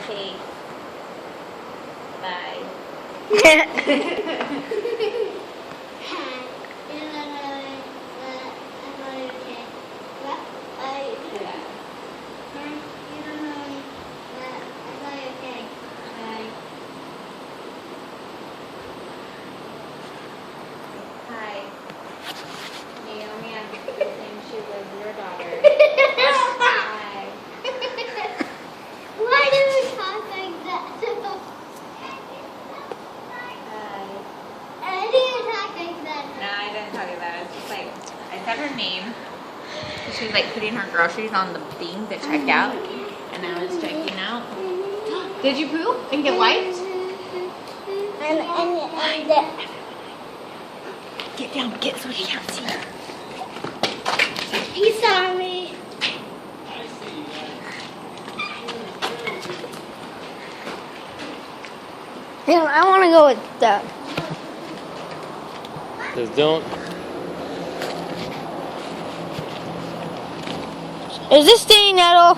cake. Bye. Hi. Naomi, I'm guessing she was your daughter. Hi. Why do we talk like that? Hi. I didn't talk like that. No, I didn't tell you that. It's just like, I said her name. She was like putting her groceries on the thing to check out. And I was checking out. Did you poop and get wiped? And Get down, get so she can't see you. he saw me. Yeah, I want to go with that. Just don't. Is this staying nettle?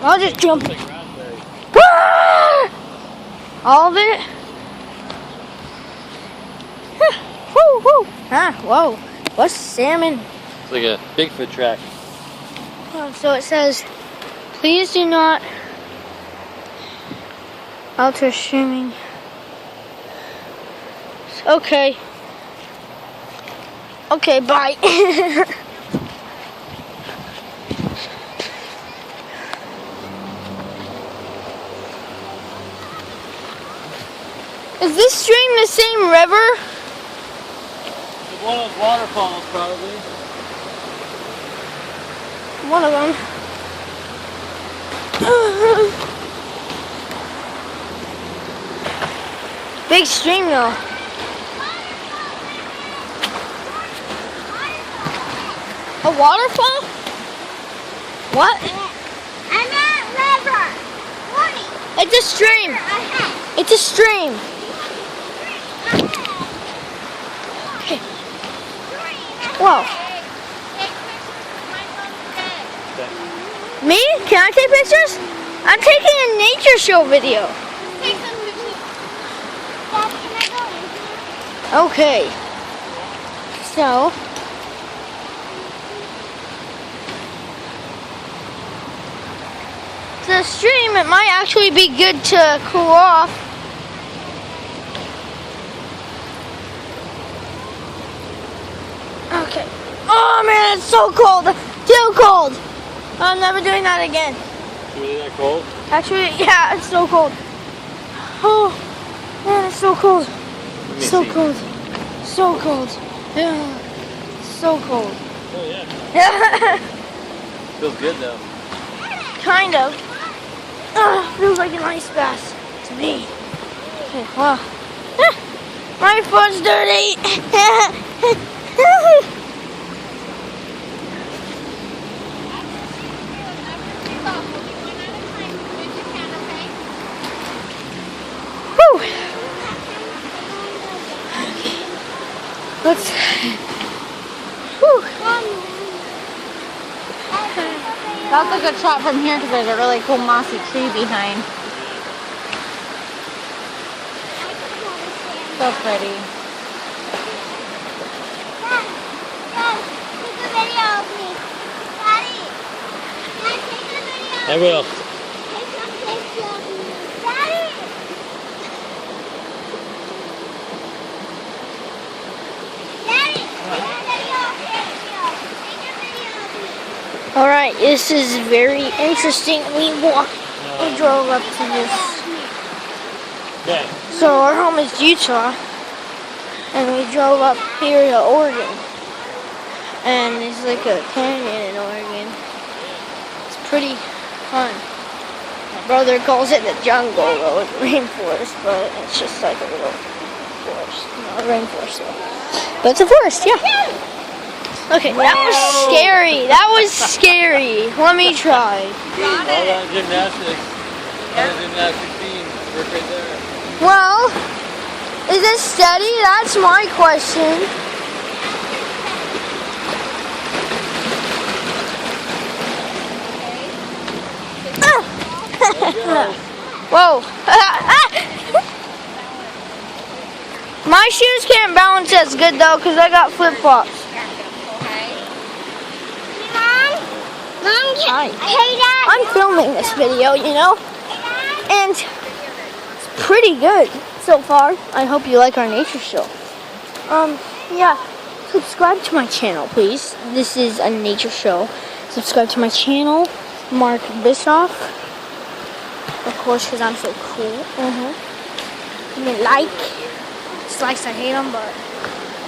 I'll just jump. Like raspberry. Ah! All of it? Woo, woo. Ah, whoa. What's salmon? It's like a Bigfoot track. Oh, so it says, please do not alter streaming. Okay. Okay, bye. Is this stream the same river? It's one of those waterfalls, probably. One of them. Big stream though. A waterfall? What? I'm at river. Warning. It's a stream. Ahead. It's a stream. Okay. Whoa. Me? Can I take pictures? I'm taking a nature show video. Take some pictures. Dad, can I go in? Okay. So. The stream, it might actually be good to cool off. Okay. Oh man, it's so cold. Too cold. I'm never doing that again. It's really that cold? Actually, yeah, it's so cold. Oh, man, it's so cold. Let me So see. cold. So cold. Yeah. So cold. Oh yeah. Yeah. Feels good though. Kind of. Feels like an ice bath to me. Okay, well. My foot's dirty. Whew. Let's. Whew. That's a good shot from here because there's a really cool mossy tree behind. So pretty. Dad, take a video of me. Daddy, Dad, take a video of I will. Take some pictures of me. Daddy! Daddy, take a video of me. Take a video of me. Alright, this is very interesting. We drove up to this. Yeah. So our home is Utah, and we drove up here to Oregon. And it's like a canyon in Oregon. It's pretty fun. My brother calls it the jungle, though, it's rainforest, but it's just like a little forest. Not a rainforest, though. But it's a forest, yeah. Okay, that was scary. That was scary. Let me try. All that gymnastics. All the gymnastic team. Work right there. Well, is it steady? That's my question. Whoa. My shoes can't balance as good though because I got flip-flops. Mom, Hi. hey, Dad. I'm filming this video, you know, and it's pretty good so far. I hope you like our nature show. Yeah, subscribe to my channel, please. This is a nature show. Subscribe to my channel, Mark Bischoff. Of course, because I'm so cool. Give me a like. Dislikes, I hate them, but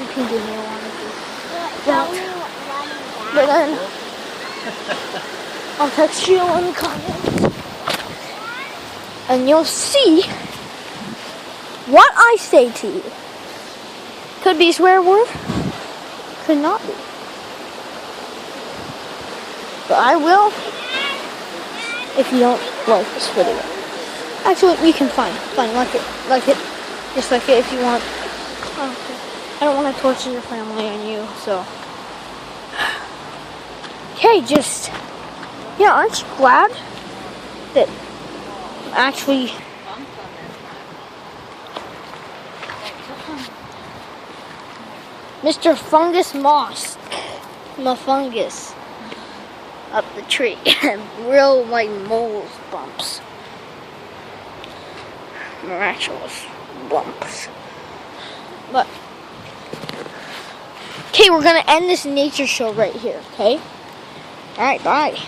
you can give me a one if you want. But then I'll text you in the comments, and you'll see what I say to you. Could be a swear word, could not be. But I will if you don't like this video. Actually, you can fine, like it, just like it if you want. I don't want to torture your family and you, so. Okay, yeah, aren't you glad that actually Mr. Fungus Moss, fungus up the tree, real like moles bumps, miraculous bumps. But okay, we're gonna end this nature show right here. Okay. All right. Bye.